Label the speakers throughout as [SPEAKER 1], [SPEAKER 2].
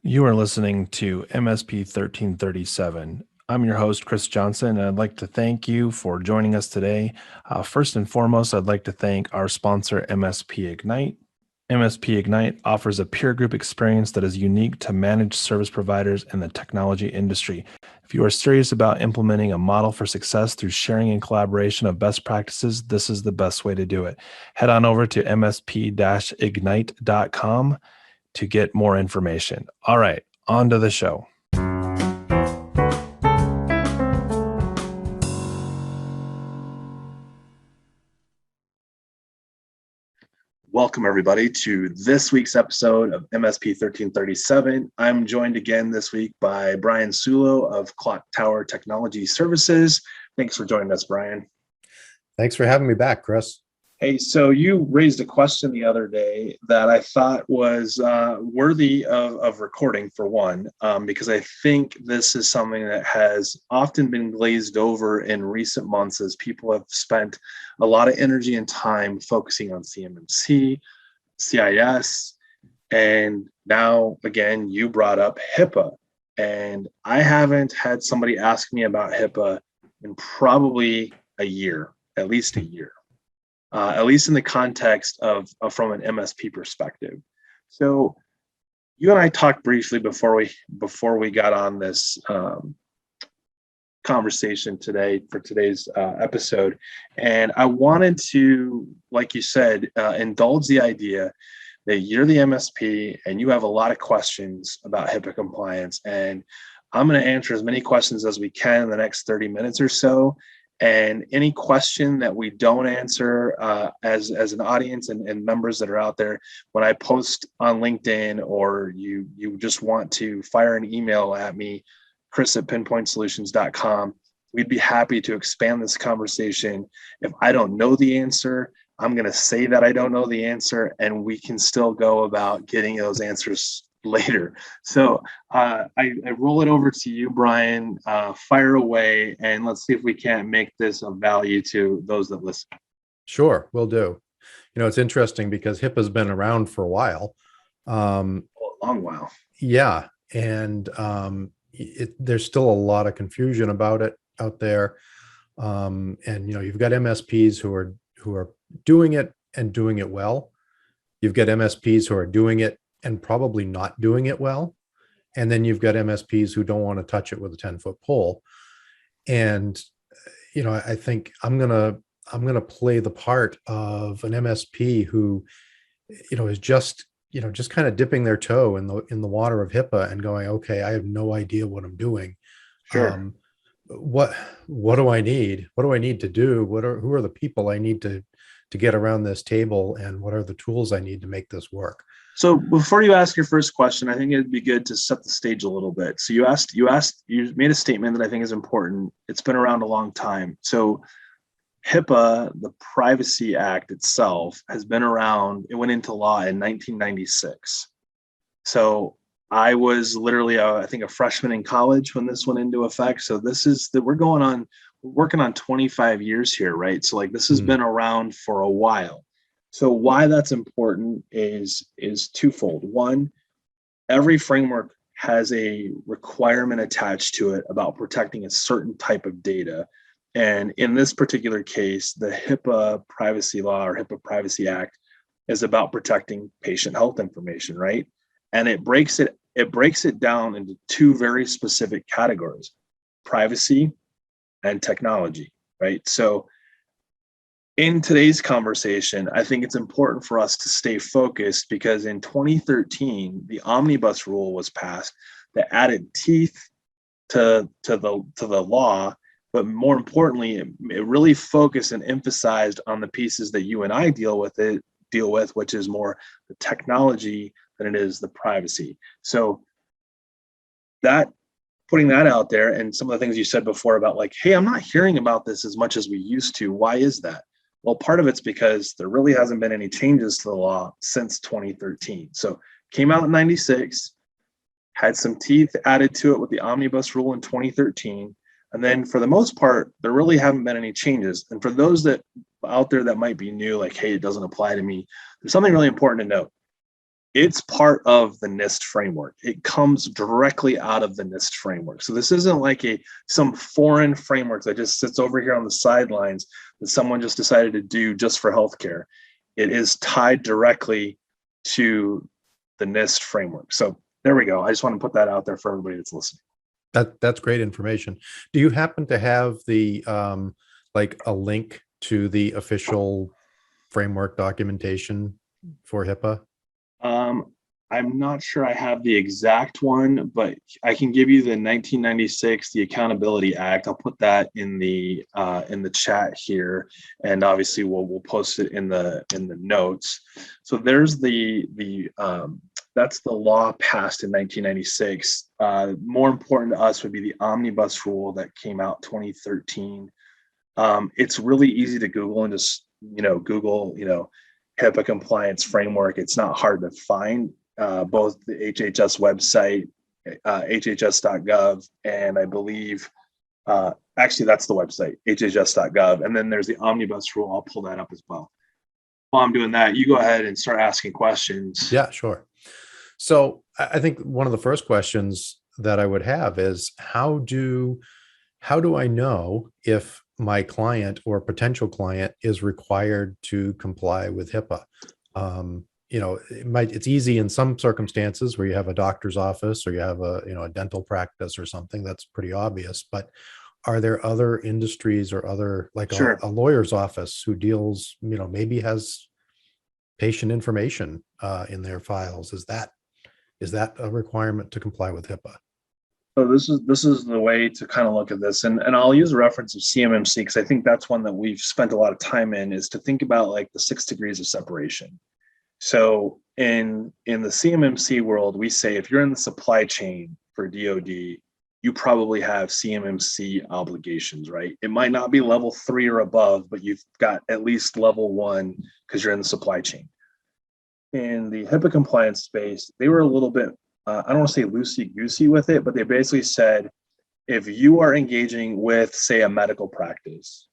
[SPEAKER 1] You are listening to MSP 1337. I'm your host, Chris Johnson, and I'd like to thank you for joining us today. First and foremost, I'd like to thank our sponsor, MSP-Ignite. MSP-Ignite offers a peer group experience that is unique to managed service providers in the technology industry. If you are serious about implementing a model for success through sharing and collaboration of best practices, this is the best way to do it. Head on over to msp-ignite.com to get more information. All right, on to the show. Welcome, everybody, to this week's episode of MSP 1337. I'm joined again this week by Bryan Sullo of Clock Tower Technology Services. Thanks for joining us, Bryan.
[SPEAKER 2] Thanks for having me back, Chris.
[SPEAKER 1] Hey, so you raised a question the other day that I thought was worthy of recording, for one, because I think this is something that has often been glazed over in recent months as people have spent a lot of energy and time focusing on CMMC, CIS, and now, again, you brought up HIPAA. And I haven't had somebody ask me about HIPAA in probably a year, at least a year. At least in the context of from an MSP perspective. So you and I talked briefly before we got on this conversation today for today's episode, and I wanted to, like you said, indulge the idea that you're the MSP and you have a lot of questions about HIPAA compliance, and I'm going to answer as many questions as we can in the next 30 minutes or so. And any question that we don't answer as an audience and members that are out there, when I post on LinkedIn, or you just want to fire an email at me, chris@pinpointsolutions.com, we'd be happy to expand this conversation. If I don't know the answer, I'm going to say that I don't know the answer, and we can still go about getting those answers later. So I roll it over to you, Bryan. Fire away, and let's see if we can't make this of value to those that listen.
[SPEAKER 2] Sure, will do. You know, it's interesting because HIPAA's been around for a while.
[SPEAKER 1] A long while.
[SPEAKER 2] Yeah, and there's still a lot of confusion about it out there. And you know, you've got MSPs who are doing it and doing it well. You've got MSPs who are doing it and probably not doing it well. And then you've got MSPs who don't want to touch it with a 10-foot pole. And, you know, I think I'm going to play the part of an MSP who, you know, is just kind of dipping their toe in the water of HIPAA and going, okay, I have no idea what I'm doing.
[SPEAKER 1] Sure.
[SPEAKER 2] What do I need? What do I need to do? Who are the people I need to get around this table, and what are the tools I need to make this work?
[SPEAKER 1] So before you ask your first question, I think it'd be good to set the stage a little bit. So you made a statement that I think is important. It's been around a long time. So HIPAA, the Privacy Act itself, has been around. It went into law in 1996. So I was literally, I think, a freshman in college when this went into effect. So we're working on 25 years here, right? So like this has been around for a while. So why that's important is twofold. One, every framework has a requirement attached to it about protecting a certain type of data. And in this particular case, the HIPAA privacy law, or HIPAA Privacy Act, is about protecting patient health information, right? And it breaks it down into two very specific categories: privacy and technology, right? So in today's conversation, I think it's important for us to stay focused, because in 2013, the omnibus rule was passed that added teeth to the law, but more importantly, it really focused and emphasized on the pieces that you and I deal with, which is more the technology than it is the privacy. So that, putting that out there, and some of the things you said before about like, hey, I'm not hearing about this as much as we used to. Why is that? Well, part of it's because there really hasn't been any changes to the law since 2013. So came out in 96, had some teeth added to it with the omnibus rule in 2013. And then for the most part, there really haven't been any changes. And for those that out there that might be new, like, hey, it doesn't apply to me, there's something really important to note. It's part of the NIST framework. It comes directly out of the NIST framework. So this isn't like some foreign framework that just sits over here on the sidelines that someone just decided to do just for healthcare. It is tied directly to the NIST framework. So there we go. I just want to put that out there for everybody that's listening.
[SPEAKER 2] That's great information. Do you happen to have the like a link to the official framework documentation for HIPAA?
[SPEAKER 1] I'm not sure I have the exact one, but I can give you the 1996, the Accountability Act. I'll put that in the chat here, and obviously we'll post it in the notes. So there's that's the law passed in 1996. More important to us would be the omnibus rule that came out 2013. It's really easy to Google and just Google HIPAA compliance framework. It's not hard to find. Both the HHS website, hhs.gov, and I believe, actually that's the website, hhs.gov. And then there's the omnibus rule. I'll pull that up as well. While I'm doing that, you go ahead and start asking questions.
[SPEAKER 2] Yeah, sure. So I think one of the first questions that I would have is how do I know if my client or potential client is required to comply with HIPAA? It's easy in some circumstances where you have a doctor's office or you have a dental practice or something that's pretty obvious, but are there other industries or other, like
[SPEAKER 1] Sure.
[SPEAKER 2] a lawyer's office who deals, maybe has patient information in their files? Is that a requirement to comply with HIPAA?
[SPEAKER 1] So this is the way to kind of look at this, and I'll use a reference of CMMC because I think that's one that we've spent a lot of time in, is to think about like the 6 degrees of separation. So in the CMMC world, we say if you're in the supply chain for DoD, you probably have CMMC obligations, right? It might not be level 3 or above, but you've got at least level 1 because you're in the supply chain. In the HIPAA compliance space, they were a little bit, I don't want to say loosey-goosey with it, but they basically said, if you are engaging with, say, a medical practice,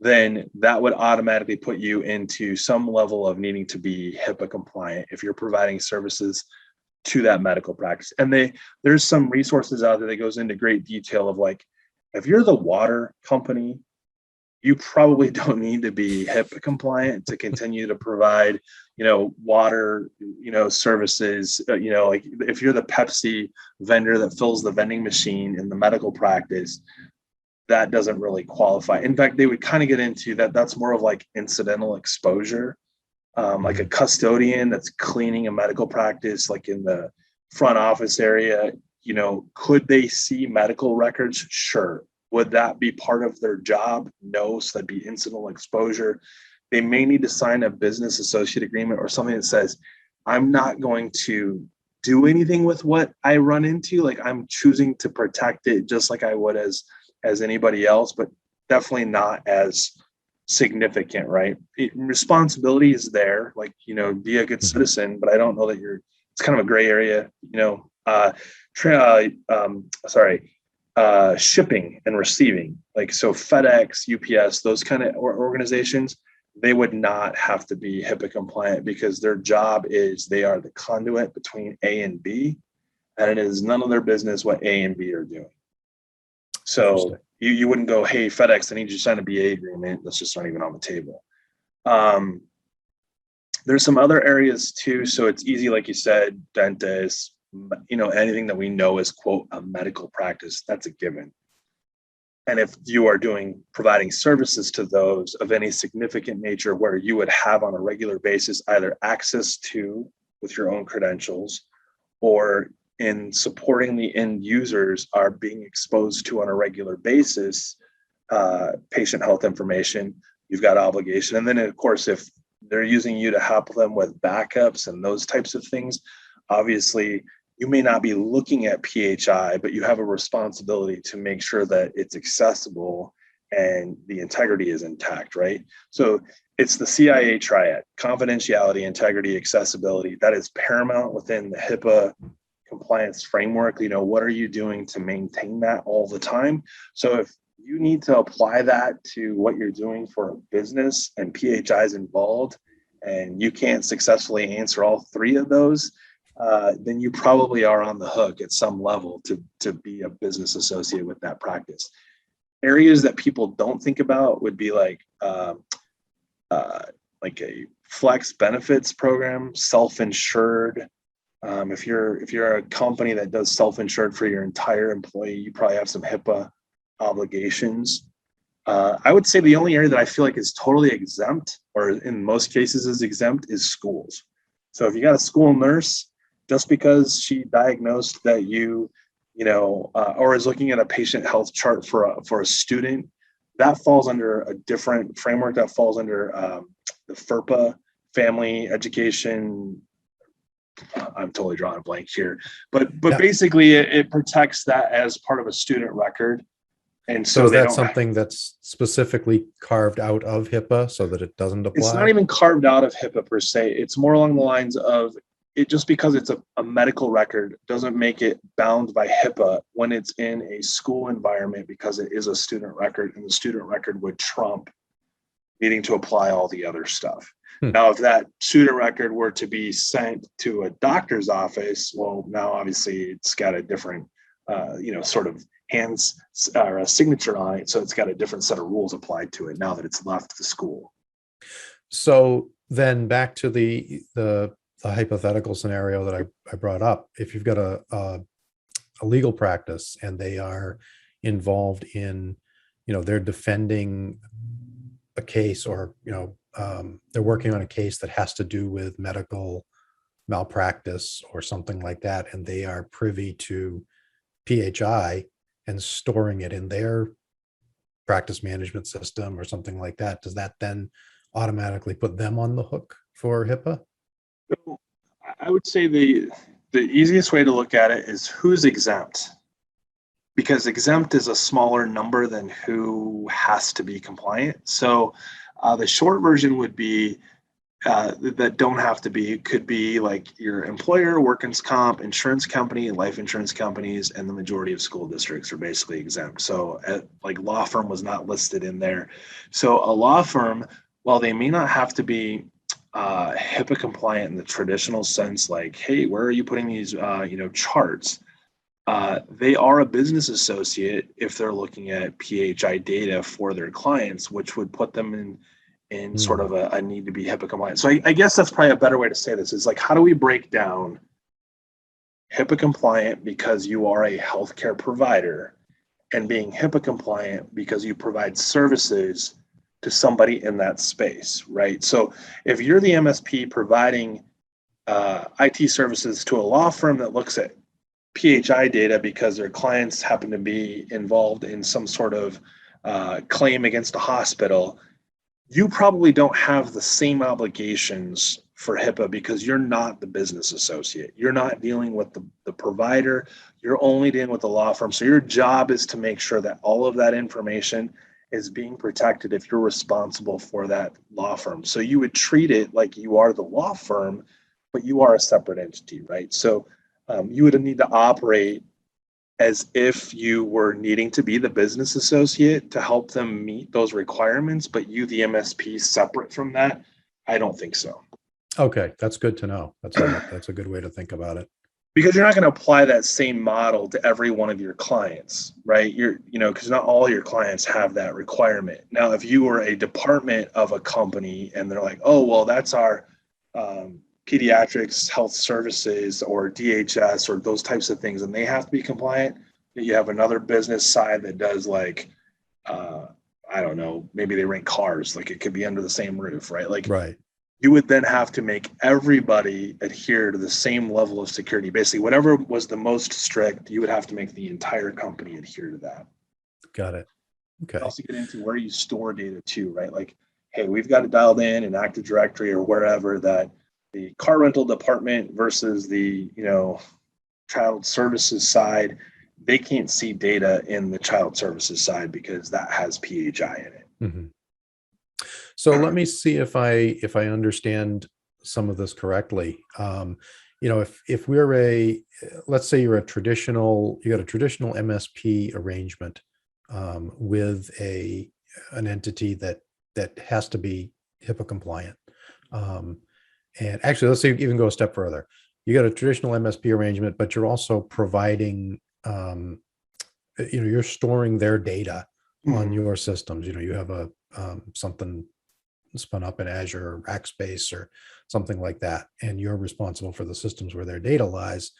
[SPEAKER 1] then that would automatically put you into some level of needing to be HIPAA compliant if you're providing services to that medical practice. And there's some resources out there that goes into great detail of like, if you're the water company, you probably don't need to be HIPAA compliant to continue to provide, water, services. Like if you're the Pepsi vendor that fills the vending machine in the medical practice, that doesn't really qualify. In fact, they would kind of get into that. That's more of like incidental exposure, like a custodian that's cleaning a medical practice, like in the front office area. Could they see medical records? Sure. Would that be part of their job? No. So that'd be incidental exposure. They may need to sign a business associate agreement or something that says, I'm not going to do anything with what I run into. Like I'm choosing to protect it just like I would as anybody else, but definitely not as significant, right? Responsibility is there, like, be a good citizen, but I don't know that it's kind of a gray area, shipping and receiving, like, so FedEx, UPS, those kind of organizations, they would not have to be HIPAA compliant because their job is they are the conduit between A and B, and it is none of their business what A and B are doing. So you wouldn't go, hey, FedEx, I need you to sign a BA agreement. That's just not even on the table. There's some other areas too. So it's easy, like you said, dentists, anything that we know is, quote, a medical practice, that's a given. And if you are providing services to those of any significant nature where you would have on a regular basis either access to with your own credentials or in supporting the end users are being exposed to on a regular basis, patient health information, you've got obligation. And then, of course, if they're using you to help them with backups and those types of things, obviously, you may not be looking at PHI, but you have a responsibility to make sure that it's accessible and the integrity is intact, right? So it's the CIA triad: confidentiality, integrity, accessibility. That is paramount within the HIPAA compliance framework. What are you doing to maintain that all the time? So if you need to apply that to what you're doing for a business and PHI is involved, and you can't successfully answer all three of those, then you probably are on the hook at some level to be a business associate with that practice. Areas that people don't think about would be like a flex benefits program, self-insured. If you're a company that does self-insured for your entire employee, you probably have some HIPAA obligations. I would say the only area that I feel like is totally exempt, or in most cases is exempt, is schools. So if you got a school nurse, just because she diagnosed that or is looking at a patient health chart for a student, that falls under a different framework. That falls under the FERPA, Family Education. I'm totally drawing a blank here, but
[SPEAKER 2] Yeah.
[SPEAKER 1] basically it protects that as part of a student record. And
[SPEAKER 2] So
[SPEAKER 1] so
[SPEAKER 2] is
[SPEAKER 1] they
[SPEAKER 2] that
[SPEAKER 1] don't.
[SPEAKER 2] something that's specifically carved out of HIPAA so that it doesn't apply?
[SPEAKER 1] It's not even carved out of HIPAA per se. It's more along the lines of it, just because it's a medical record doesn't make it bound by HIPAA when it's in a school environment, because it is a student record, and the student record would trump needing to apply all the other stuff. Now, if that student record were to be sent to a doctor's office, well, now obviously it's got a different, sort of hands or a signature on it. So it's got a different set of rules applied to it now that it's left the school.
[SPEAKER 2] So then back to the hypothetical scenario that I brought up. If you've got a legal practice and they are involved in, they're defending a case, or they're working on a case that has to do with medical malpractice or something like that, and they are privy to PHI and storing it in their practice management system or something like that, does that then automatically put them on the hook for HIPAA?
[SPEAKER 1] So I would say the easiest way to look at it is who's exempt, because exempt is a smaller number than who has to be compliant. So the short version would be that don't have to be, could be like your employer, workers' comp, insurance company, life insurance companies, and the majority of school districts are basically exempt. So like law firm was not listed in there. So a law firm, while they may not have to be HIPAA compliant in the traditional sense, like, hey, where are you putting these, charts? They are a business associate if they're looking at PHI data for their clients, which would put them in sort of a need to be HIPAA compliant. So I guess that's probably a better way to say this, is like, how do we break down HIPAA compliant because you are a healthcare provider, and being HIPAA compliant because you provide services to somebody in that space, right? So if you're the MSP providing IT services to a law firm that looks at PHI data because their clients happen to be involved in some sort of claim against a hospital, you probably don't have the same obligations for HIPAA because you're not the business associate. You're not dealing with the provider. You're only dealing with the law firm. So your job is to make sure that all of that information is being protected if you're responsible for that law firm. So you would treat it like you are the law firm, but you are a separate entity, right? So you would need to operate as if you were needing to be the business associate to help them meet those requirements, but you, the MSP, separate from that? I don't think so.
[SPEAKER 2] Okay, that's good to know. That's a good way to think about it.
[SPEAKER 1] Because you're not going to apply that same model to every one of your clients, right? Because not all your clients have that requirement. Now, if you were a department of a company and they're like, oh, well, that's our pediatrics health services or DHS or those types of things, and they have to be compliant. You have another business side that does like, I don't know, maybe they rent cars, like it could be under the same roof, right? Like,
[SPEAKER 2] right.
[SPEAKER 1] You would then have to make everybody adhere to the same level of security. Basically, whatever was the most strict, you would have to make the entire company adhere to that.
[SPEAKER 2] Got it. Okay.
[SPEAKER 1] You also get into where you store data too, right? Like, hey, we've got it dialed in Active Directory or wherever that the car rental department versus the, child services side, they can't see data in the child services side because that has PHI in it.
[SPEAKER 2] Mm-hmm. So let me see if I understand some of this correctly. If we're let's say you got a traditional MSP arrangement with an entity that has to be HIPAA compliant. And actually, let's even go a step further. You got a traditional MSP arrangement, but you're also providing, you're storing their data on
[SPEAKER 1] Mhm.
[SPEAKER 2] your systems. You have a something spun up in Azure or Rackspace or something like that, and you're responsible for the systems where their data lies.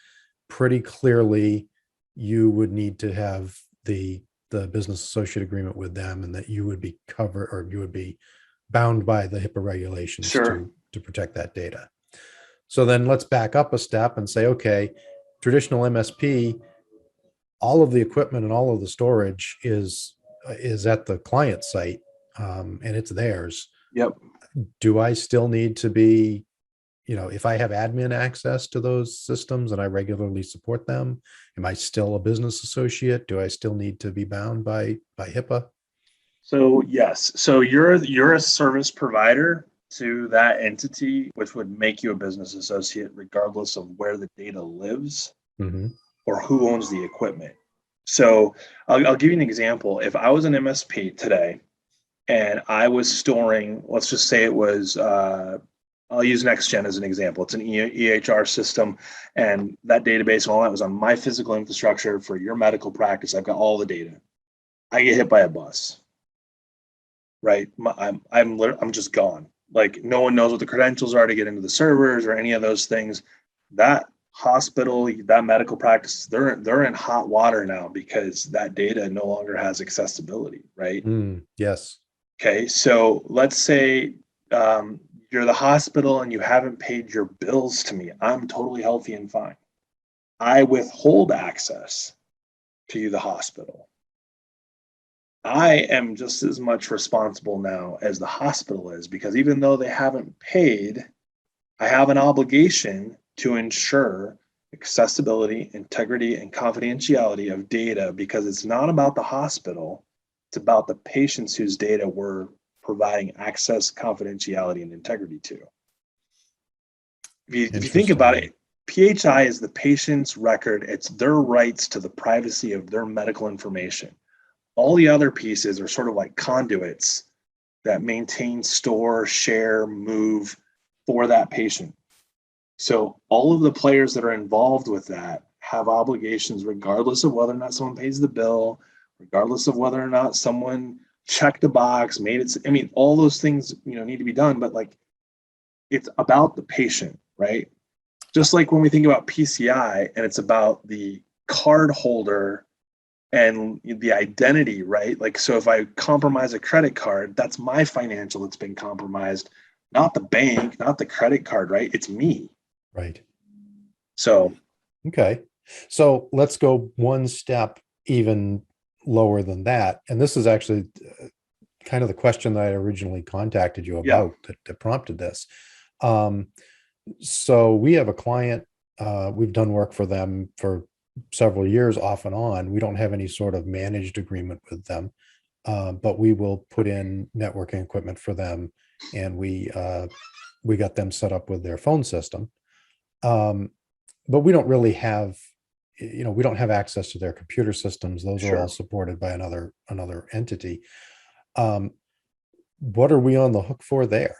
[SPEAKER 2] Pretty clearly, you would need to have the business associate agreement with them, and that you would be covered, or you would be bound by the HIPAA regulations
[SPEAKER 1] Sure.
[SPEAKER 2] to protect that data. So then let's back up a step and say, okay, traditional MSP, all of the equipment and all of the storage is at the client site, and it's theirs.
[SPEAKER 1] Yep.
[SPEAKER 2] Do I still need to be, if I have admin access to those systems and I regularly support them, am I still a business associate? Do I still need to be bound by HIPAA?
[SPEAKER 1] So yes, so you're a service provider to that entity, which would make you a business associate regardless of where the data lives
[SPEAKER 2] Mm-hmm.
[SPEAKER 1] or who owns the equipment. So I'll give you an example. If I was an MSP today and I was storing, let's just say it was, I'll use NextGen as an example. It's an EHR system, and that database and all that was on my physical infrastructure for your medical practice. I've got all the data. I get hit by a bus, right? I'm just gone. Like no one knows what the credentials are to get into the servers or any of those things. That hospital, that medical practice, they're in hot water now because that data no longer has accessibility, right?
[SPEAKER 2] Yes.
[SPEAKER 1] Okay, so let's say you're the hospital and you haven't paid your bills to me. I'm totally healthy and fine. I withhold access to you, the hospital. I am just as much responsible now as the hospital is, because even though they haven't paid, I have an obligation to ensure accessibility, integrity, and confidentiality of data, because it's not about the hospital, it's about the patients whose data we're providing access, confidentiality, and integrity to. If you think about
[SPEAKER 2] Interesting.
[SPEAKER 1] it, PHI is the patient's record, it's their rights to the privacy of their medical information. All the other pieces are sort of like conduits that maintain, store, share, move for that patient. So all of the players that are involved with that have obligations regardless of whether or not someone pays the bill, regardless of whether or not someone checked a box, made it. I mean, all those things, need to be done, but like it's about the patient, right? Just like when we think about PCI and it's about the card holder and the identity, right? Like, so if I compromise a credit card, that's my financial that's been compromised, not the bank, not the credit card, right? It's me.
[SPEAKER 2] Right.
[SPEAKER 1] So,
[SPEAKER 2] Okay. So let's go one step even lower than that. And this is actually kind of the question that I originally contacted you
[SPEAKER 1] yeah,
[SPEAKER 2] about that prompted this. So we have a client, we've done work for them for several years off and on. We don't have any sort of managed agreement with them, but we will put in networking equipment for them, and we got them set up with their phone system. But we don't really have, we don't have access to their computer systems. Those are all
[SPEAKER 1] sure.
[SPEAKER 2] supported by another entity. What are we on the hook for there?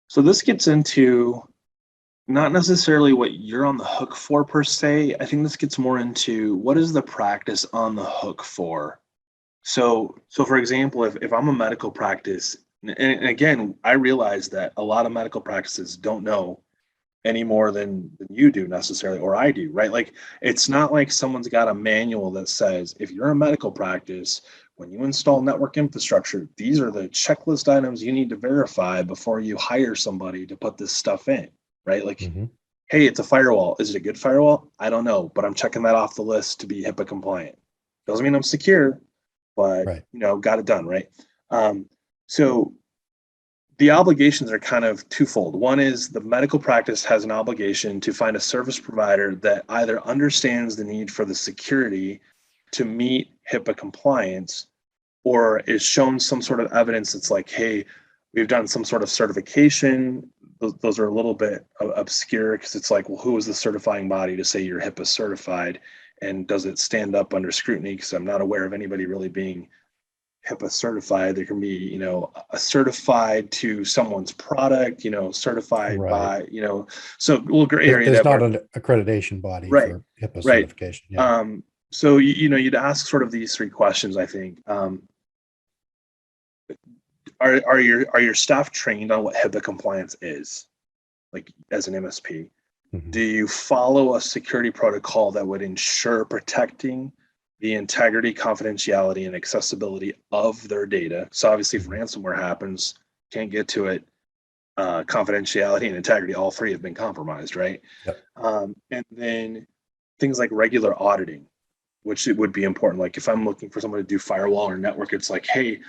[SPEAKER 1] So this gets into not necessarily what you're on the hook for per se. I think this gets more into what is the practice on the hook for. So for example, if I'm a medical practice, and again, I realize that a lot of medical practices don't know any more than you do necessarily, or I do, right? Like it's not like someone's got a manual that says if you're a medical practice, when you install network infrastructure, these are the checklist items you need to verify before you hire somebody to put this stuff in, right? Like,
[SPEAKER 2] Mm-hmm.
[SPEAKER 1] hey, it's a firewall. Is it a good firewall? I don't know, but I'm checking that off the list to be HIPAA compliant. Doesn't mean I'm secure, but
[SPEAKER 2] Right.
[SPEAKER 1] got it done, right? So the obligations are kind of twofold. One is the medical practice has an obligation to find a service provider that either understands the need for the security to meet HIPAA compliance, or is shown some sort of evidence that's like, hey, we've done some sort of certification. Those are a little bit obscure because it's like, well, who is the certifying body to say you're HIPAA certified? And does it stand up under scrutiny? Because I'm not aware of anybody really being HIPAA certified. There can be, a certified to someone's product, certified
[SPEAKER 2] Right.
[SPEAKER 1] by, so a little gray area
[SPEAKER 2] There's
[SPEAKER 1] that
[SPEAKER 2] not
[SPEAKER 1] we're
[SPEAKER 2] an accreditation body
[SPEAKER 1] right,
[SPEAKER 2] for HIPAA
[SPEAKER 1] right.
[SPEAKER 2] certification. Yeah.
[SPEAKER 1] So you'd ask sort of these three questions, I think. Are your staff trained on what HIPAA compliance is, like as an MSP?
[SPEAKER 2] Mhm.
[SPEAKER 1] Do you follow a security protocol that would ensure protecting the integrity, confidentiality, and accessibility of their data? So obviously, if
[SPEAKER 2] Mhm.
[SPEAKER 1] ransomware happens, can't get to it. Confidentiality and integrity, all three have been compromised, right?
[SPEAKER 2] Yep.
[SPEAKER 1] And then things like regular auditing, which it would be important. Like if I'm looking for someone to do firewall or network, it's like, hey,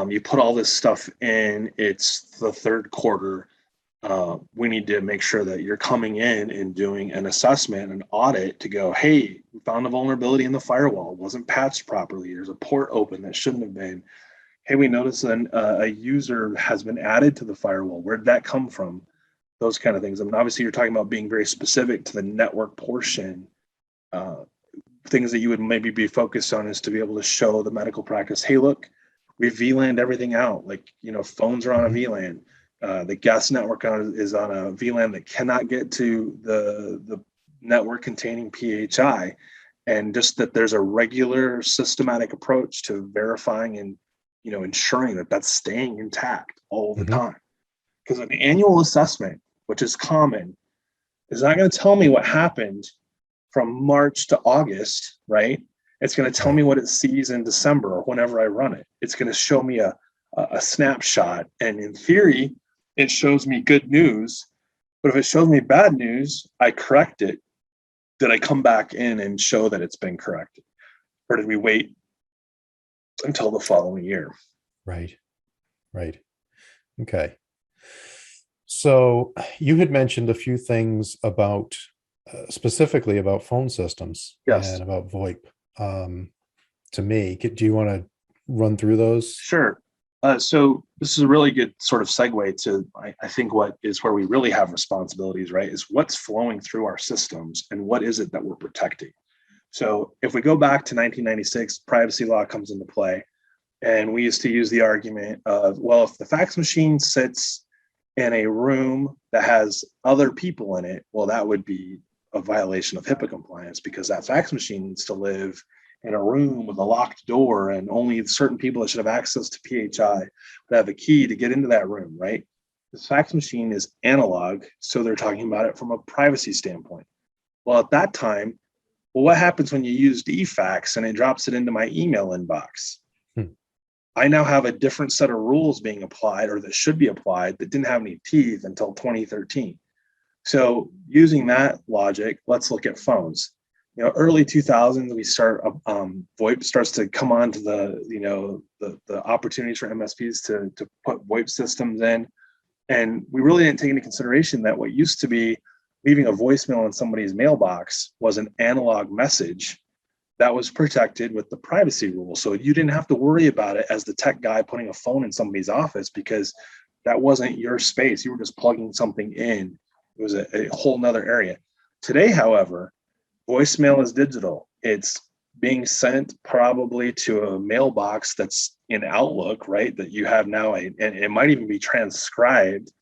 [SPEAKER 1] you put all this stuff in, it's the third quarter. We need to make sure that you're coming in and doing an assessment, an audit to go, hey, we found a vulnerability in the firewall. It wasn't patched properly. There's a port open that shouldn't have been. Hey, we noticed a user has been added to the firewall. Where did that come from? Those kind of things. I mean, obviously, you're talking about being very specific to the network portion. Uh, Things that you would maybe be focused on is to be able to show the medical practice, hey, look, we VLANed everything out. Like, phones are on a
[SPEAKER 2] Mhm.
[SPEAKER 1] VLAN. The guest network is on a VLAN that cannot get to the network containing PHI. And just that there's a regular systematic approach to verifying and, ensuring that that's staying intact all the
[SPEAKER 2] Mhm.
[SPEAKER 1] time. Because an annual assessment, which is common, is not going to tell me what happened from March to August, right? It's going to tell
[SPEAKER 2] Right.
[SPEAKER 1] me what it sees in December or whenever I run it. It's going to show me a snapshot. And in theory, it shows me good news. But if it shows me bad news, I correct it. Did I come back in and show that it's been corrected? Or did we wait until the following year?
[SPEAKER 2] Right. Right. Okay. So you had mentioned a few things about specifically about phone systems
[SPEAKER 1] Yes,
[SPEAKER 2] and about VoIP to me. Do you want to run through those?
[SPEAKER 1] sure. So this is a really good sort of segue to, I think, what is where we really have responsibilities, right? Is what's flowing through our systems and what is it that we're protecting? So if we go back to 1996, privacy law comes into play. And we used to use the argument of, well, if the fax machine sits in a room that has other people in it, well, that would be a violation of HIPAA compliance because that fax machine needs to live in a room with a locked door and only certain people that should have access to PHI would have a key to get into that room, right? This fax machine is analog, so they're talking about it from a privacy standpoint. Well, at that time, well, what happens when you use eFax and it drops it into my email inbox?
[SPEAKER 2] Hmm.
[SPEAKER 1] I now have a different set of rules being applied or that should be applied that didn't have any teeth until 2013. So using that logic, let's look at phones. Early 2000s, we start VoIP starts to come on to the opportunities for MSPs to put VoIP systems in, and we really didn't take into consideration that what used to be leaving a voicemail in somebody's mailbox was an analog message that was protected with the privacy rule. So you didn't have to worry about it as the tech guy putting a phone in somebody's office because that wasn't your space. You were just plugging something in. It was a whole nother area. Today, however, voicemail is digital. It's being sent probably to a mailbox that's in Outlook, right? That you have now, and it might even be transcribed.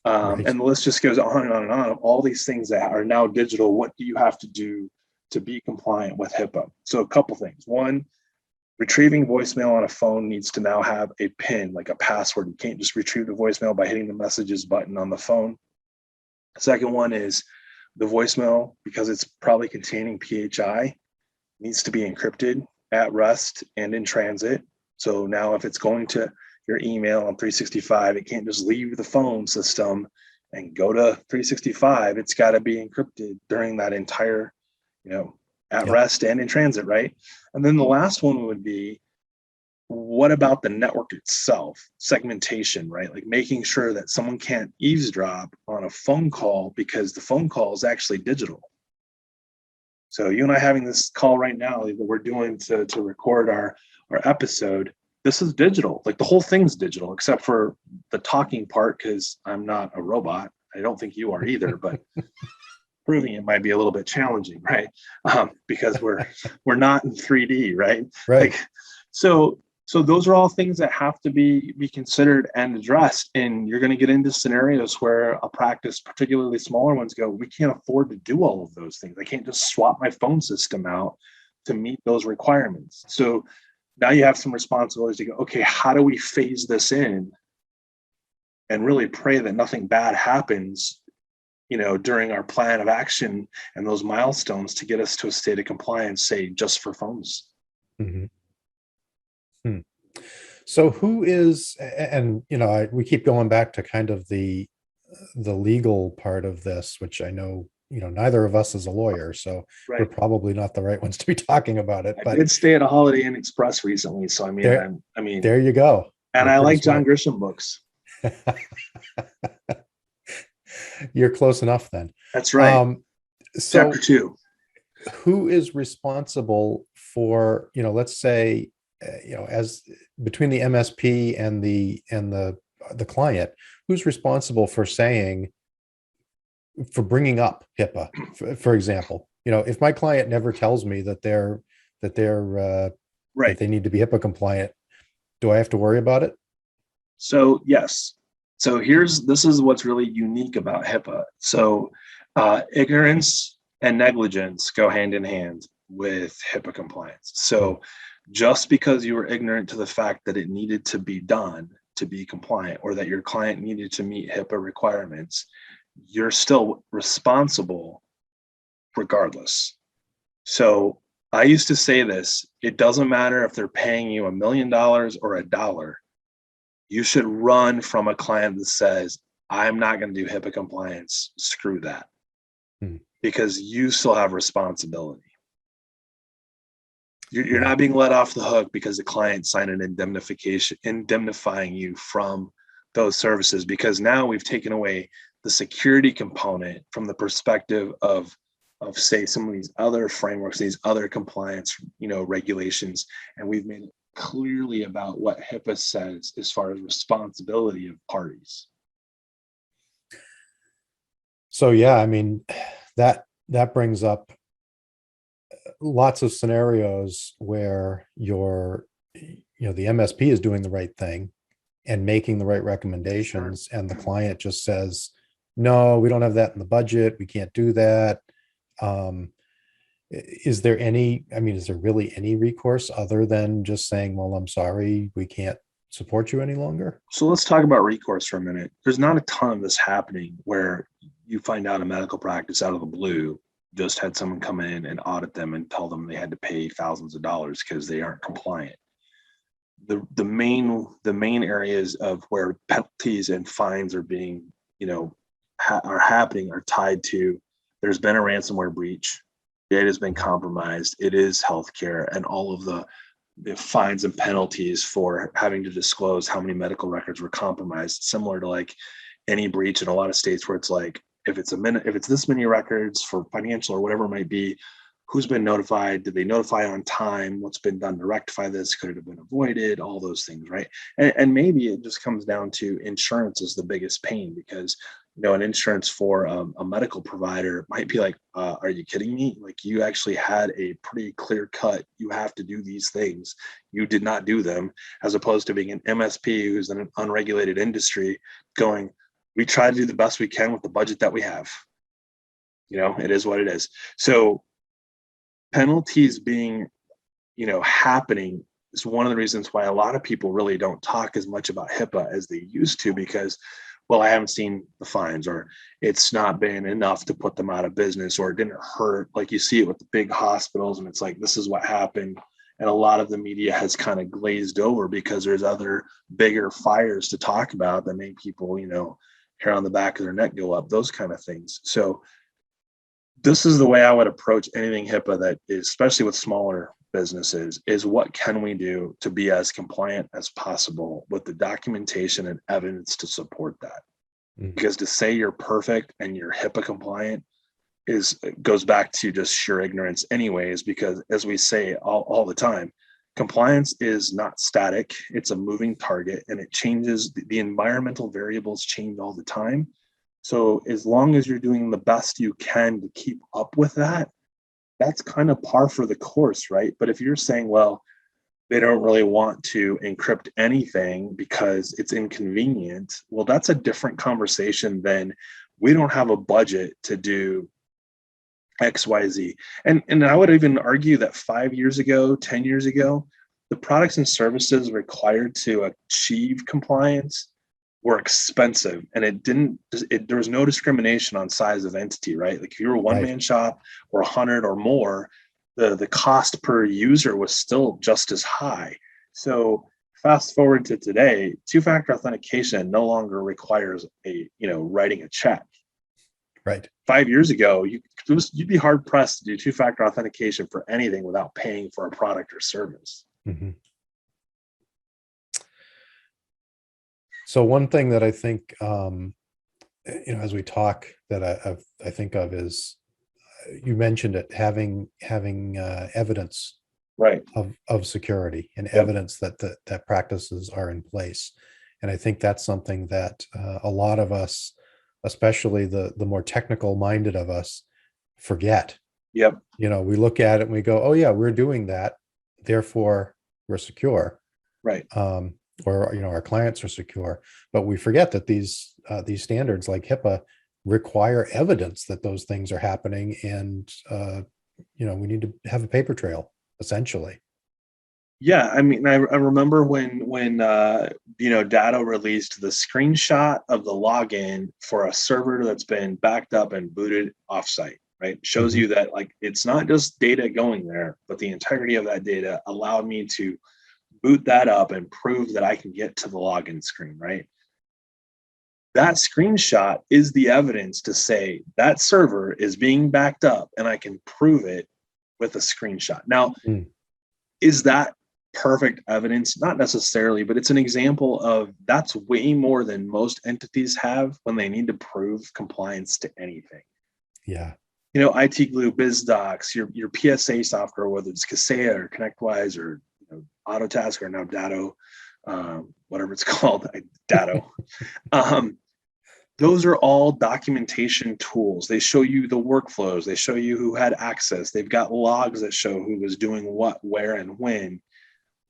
[SPEAKER 2] Right.
[SPEAKER 1] And the list just goes on and on and on of all these things that are now digital. What do you have to do to be compliant with HIPAA? So a couple things. One, retrieving voicemail on a phone needs to now have a PIN, like a password. You can't just retrieve the voicemail by hitting the messages button on the phone. Second one is the voicemail, because it's probably containing PHI, needs to be encrypted at rest and in transit. So now if it's going to your email on 365, it can't just leave the phone system and go to 365. It's got to be encrypted during that entire, at
[SPEAKER 2] Yep.
[SPEAKER 1] rest and in transit, right? And then the last one would be, what about the network itself? Segmentation, right? Like making sure that someone can't eavesdrop on a phone call because the phone call is actually digital. So you and I having this call right now that we're doing to record our episode, this is digital. Like the whole thing's digital, except for the talking part, because I'm not a robot. I don't think you are either, but proving it might be a little bit challenging, right? Because we're not in 3D, right?
[SPEAKER 2] Right.
[SPEAKER 1] Like, so So those are all things that have to be considered and addressed. And you're going to get into scenarios where a practice, particularly smaller ones, go, we can't afford to do all of those things. I can't just swap my phone system out to meet those requirements. So now you have some responsibilities to go, okay, how do we phase this in and really pray that nothing bad happens, during our plan of action and those milestones to get us to a state of compliance, say just for phones.
[SPEAKER 2] Mhm. So who is, and we keep going back to kind of the legal part of this, which I know, neither of us is a lawyer, so we're
[SPEAKER 1] Right.
[SPEAKER 2] probably not the right ones to be talking about it.
[SPEAKER 1] I
[SPEAKER 2] But
[SPEAKER 1] did stay at a Holiday Inn Express recently, so
[SPEAKER 2] there,
[SPEAKER 1] I mean,
[SPEAKER 2] there you go.
[SPEAKER 1] and
[SPEAKER 2] You're
[SPEAKER 1] I
[SPEAKER 2] pretty
[SPEAKER 1] like John
[SPEAKER 2] smart.
[SPEAKER 1] Grisham books.
[SPEAKER 2] You're close enough then.
[SPEAKER 1] That's right. Chapter
[SPEAKER 2] So
[SPEAKER 1] 2.
[SPEAKER 2] who is responsible for, let's say, as between the MSP and the client, who's responsible for saying, for bringing up HIPAA, for example? If my client never tells me that
[SPEAKER 1] Right.
[SPEAKER 2] they need to be HIPAA compliant, do I have to worry about it?
[SPEAKER 1] So yes. So this is what's really unique about HIPAA. So ignorance and negligence go hand in hand with HIPAA compliance. So just because you were ignorant to the fact that it needed to be done to be compliant, or that your client needed to meet HIPAA requirements, you're still responsible regardless. So I used to say this: it doesn't matter if they're paying you $1 million or $1. You should run from a client that says, I'm not going to do HIPAA compliance. Screw that. Because you still have responsibility. You're not being let off the hook because the client signed an indemnifying you from those services, because now we've taken away the security component from the perspective of say some of these other frameworks, these other compliance, regulations, and we've made it clearly about what HIPAA says as far as responsibility of parties.
[SPEAKER 2] So yeah, I mean, that brings up lots of scenarios where the MSP is doing the right thing and making the right recommendations, and the client just says, no, we don't have that in the budget, we can't do that. Is there really any recourse other than just saying, well, I'm sorry, we can't support you any longer?
[SPEAKER 1] So let's talk about recourse for a minute. There's not a ton of this happening where you find out a medical practice out of the blue just had someone come in and audit them and tell them they had to pay thousands of dollars because they aren't compliant. The main areas of where penalties and fines are being, are happening are tied to, there's been a ransomware breach, data has been compromised, it is healthcare, and all of the fines and penalties for having to disclose how many medical records were compromised, similar to like any breach in a lot of states where it's like, if it's this many records for financial or whatever it might be, who's been notified? Did they notify on time? What's been done to rectify this? Could it have been avoided? All those things, right? And maybe it just comes down to insurance is the biggest pain, because an insurance for a medical provider might be like, are you kidding me? Like, you actually had a pretty clear cut, you have to do these things, you did not do them, as opposed to being an MSP who's in an unregulated industry going, we try to do the best we can with the budget that we have. It is what it is. So penalties being, happening is one of the reasons why a lot of people really don't talk as much about HIPAA as they used to, because, well, I haven't seen the fines, or it's not been enough to put them out of business, or it didn't hurt. Like you see it with the big hospitals, and it's like, this is what happened. And a lot of the media has kind of glazed over because there's other bigger fires to talk about that make people, hair on the back of their neck go up, those kind of things. So this is the way I would approach anything HIPAA that is, especially with smaller businesses, is what can we do to be as compliant as possible with the documentation and evidence to support that? Because to say you're perfect and you're HIPAA compliant goes back to just sheer ignorance anyways, because as we say all the time, compliance is not static, it's a moving target, and it changes. The environmental variables change all the time. So as long as you're doing the best you can to keep up with that, that's kind of par for the course, right? But if you're saying, well, they don't really want to encrypt anything because it's inconvenient. Well, that's a different conversation than we don't have a budget to do XYZ. And I would even argue that 5 years ago, 10 years ago, the products and services required to achieve compliance were expensive, and there was no discrimination on size of entity, right? Like if you were a one-man shop or 100 or more, the cost per user was still just as high. So fast forward to today, two-factor authentication no longer requires writing a check.
[SPEAKER 2] Right.
[SPEAKER 1] 5 years ago, you'd be hard pressed to do two-factor authentication for anything without paying for a product or service.
[SPEAKER 2] Mm-hmm. So one thing that I think, as we talk, that I think of is, you mentioned it, having evidence,
[SPEAKER 1] right,
[SPEAKER 2] of security and
[SPEAKER 1] Yep.
[SPEAKER 2] evidence that practices are in place. And I think that's something that a lot of us, especially the more technical minded of us, forget.
[SPEAKER 1] Yep.
[SPEAKER 2] We look at it and we go, oh yeah, we're doing that, therefore we're secure.
[SPEAKER 1] Right.
[SPEAKER 2] Or our clients are secure, but we forget that these standards like HIPAA require evidence that those things are happening, and we need to have a paper trail, essentially.
[SPEAKER 1] Yeah, I mean, I remember when Datto released the screenshot of the login for a server that's been backed up and booted offsite. Right, shows
[SPEAKER 2] Mm-hmm.
[SPEAKER 1] you that like it's not just data going there, but the integrity of that data allowed me to boot that up and prove that I can get to the login screen, right? That screenshot is the evidence to say that server is being backed up, and I can prove it with a screenshot. Now, is that perfect evidence? Not necessarily, but it's an example of that's way more than most entities have when they need to prove compliance to anything.
[SPEAKER 2] Yeah.
[SPEAKER 1] IT Glue, BizDocs, your PSA software, whether it's Kaseya or ConnectWise or Autotask or now Datto, whatever it's called, Datto. Those are all documentation tools. They show you the workflows. They show you who had access. They've got logs that show who was doing what, where, and when.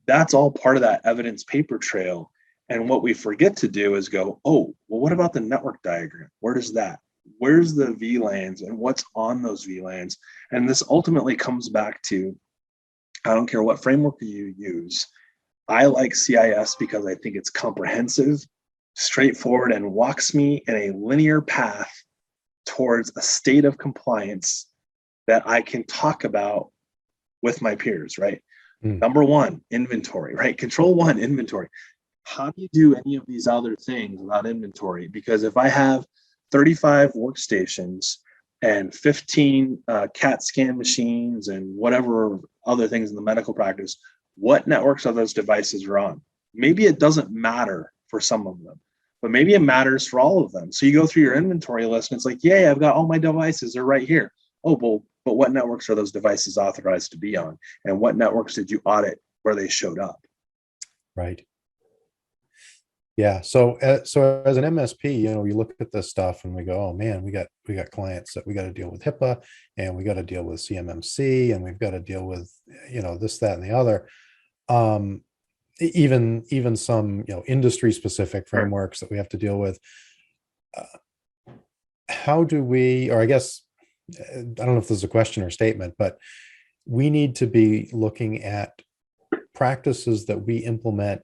[SPEAKER 1] That's all part of that evidence paper trail. And what we forget to do is go, oh, well, what about the network diagram? Where does that? Where's the VLANs and what's on those VLANs? And this ultimately comes back to, I don't care what framework you use. I like CIS because I think it's comprehensive, straightforward, and walks me in a linear path towards a state of compliance that I can talk about with my peers, right? Number one, inventory, right? Control one, inventory. How do you do any of these other things without inventory? Because if I have 35 workstations and 15 CAT scan machines and whatever other things in the medical practice, what networks are those devices are on? Maybe it doesn't matter for some of them, but maybe it matters for all of them. So you go through your inventory list and it's like, yay, I've got all my devices. They're right here. Oh, well, but what networks are those devices authorized to be on? And what networks did you audit where they showed up?
[SPEAKER 2] Right. Yeah. So as an MSP, we look at this stuff and we go, oh man, we got clients that we got to deal with HIPAA, and we got to deal with CMMC, and we've got to deal with, this, that, and the other. Even some, industry specific frameworks that we have to deal with. How do we, or I guess, I don't know if this is a question or statement, but we need to be looking at practices that we implement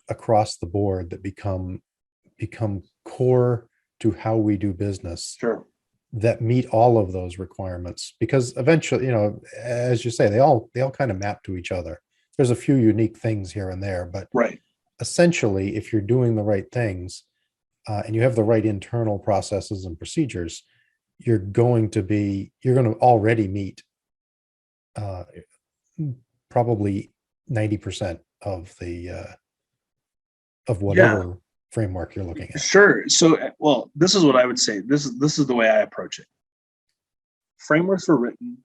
[SPEAKER 2] across the board that become core to how we do business.
[SPEAKER 1] Sure.
[SPEAKER 2] That meet all of those requirements, because eventually, as you say, they all kind of map to each other. There's a few unique things here and there, but
[SPEAKER 1] right.
[SPEAKER 2] Essentially, if you're doing the right things and you have the right internal processes and procedures, you're going to already meet probably 90% of whatever framework you're looking at.
[SPEAKER 1] Sure. So, well, this is what I would say. This is the way I approach it. Frameworks were written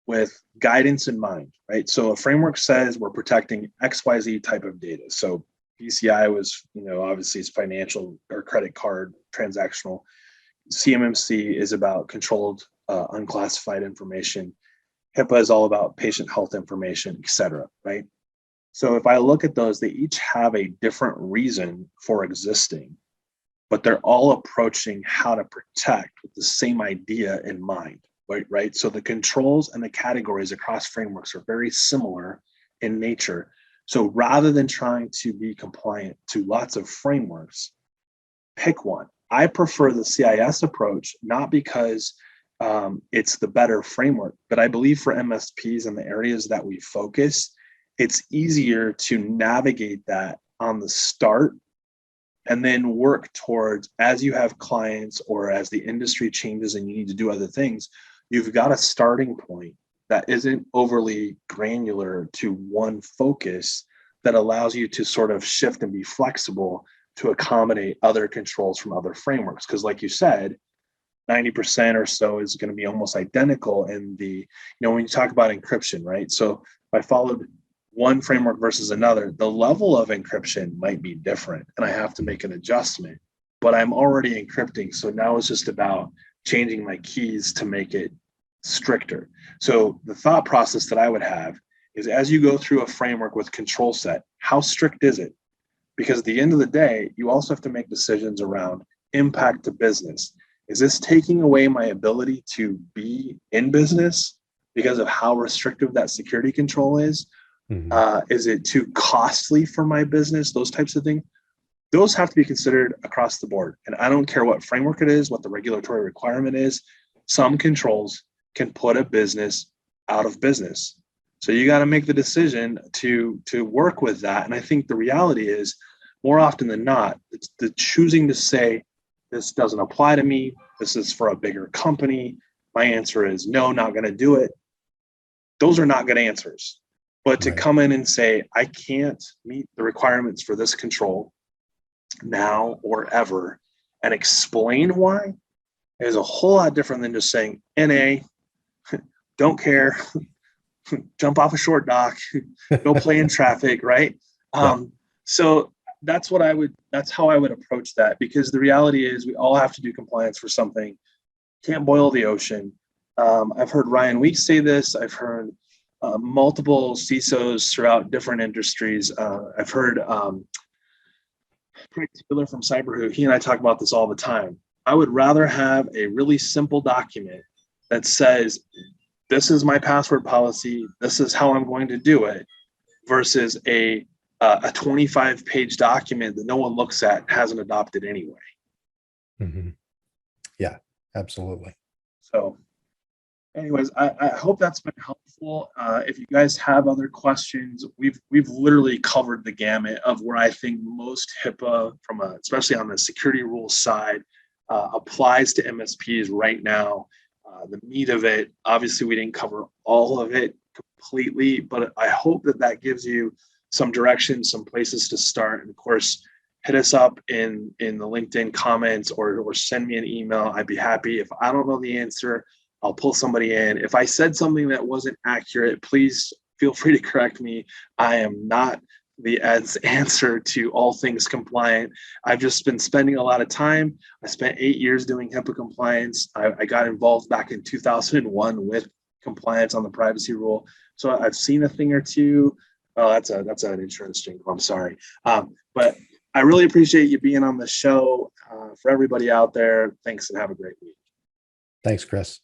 [SPEAKER 1] with guidance in mind, right? So a framework says we're protecting XYZ type of data. So PCI was, obviously it's financial or credit card transactional. CMMC is about controlled unclassified information. HIPAA is all about patient health information, et cetera, right? So if I look at those, they each have a different reason for existing, but they're all approaching how to protect with the same idea in mind, right? So the controls and the categories across frameworks are very similar in nature. So rather than trying to be compliant to lots of frameworks, pick one. I prefer the CIS approach, not because it's the better framework, but I believe for MSPs and the areas that we focus, it's easier to navigate that on the start and then work towards, as you have clients or as the industry changes and you need to do other things, you've got a starting point that isn't overly granular to one focus that allows you to sort of shift and be flexible to accommodate other controls from other frameworks. Because like you said, 90% or so is going to be almost identical in the, when you talk about encryption, right? So if I followed one framework versus another, the level of encryption might be different and I have to make an adjustment, but I'm already encrypting. So now it's just about changing my keys to make it stricter. So the thought process that I would have is, as you go through a framework with control set, how strict is it? Because at the end of the day, you also have to make decisions around impact to business. Is this taking away my ability to be in business because of how restrictive that security control is? Is it too costly for my business? Those types of things. Those have to be considered across the board. And I don't care what framework it is, what the regulatory requirement is. Some controls can put a business out of business. So you got to make the decision to work with that. And I think the reality is, more often than not, it's the choosing to say, this doesn't apply to me. This is for a bigger company. My answer is no, not going to do it. Those are not good answers. But to come in and say, I can't meet the requirements for this control now or ever, and explain why, is a whole lot different than just saying, NA, don't care, jump off a short dock, go play in traffic, right? So that's how I would approach that, because the reality is we all have to do compliance for something. Can't boil the ocean. I've heard Ryan Weeks say this. I've heard multiple CISOs throughout different industries. I've heard Craig Taylor from CyberWho. He and I talk about this all the time. I would rather have a really simple document that says, this is my password policy, this is how I'm going to do it, versus a 25-page document that no one looks at and hasn't adopted anyway.
[SPEAKER 2] Yeah, absolutely.
[SPEAKER 1] So anyways, I hope that's been helpful. If you guys have other questions, we've literally covered the gamut of where I think most HIPAA, especially on the security rules side, applies to MSPs right now. The meat of it, obviously we didn't cover all of it completely, but I hope that gives you some direction, some places to start. And of course, hit us up in the LinkedIn comments or send me an email. I'd be happy. If I don't know the answer, I'll pull somebody in. If I said something that wasn't accurate, please feel free to correct me. I am not the answer to all things compliant. I've just been spending a lot of time. I spent 8 years doing HIPAA compliance. I got involved back in 2001 with compliance on the privacy rule. So I've seen a thing or two. Oh, that's an insurance jingle. I'm sorry. But I really appreciate you being on the show. For everybody out there, thanks and have a great week.
[SPEAKER 2] Thanks, Chris.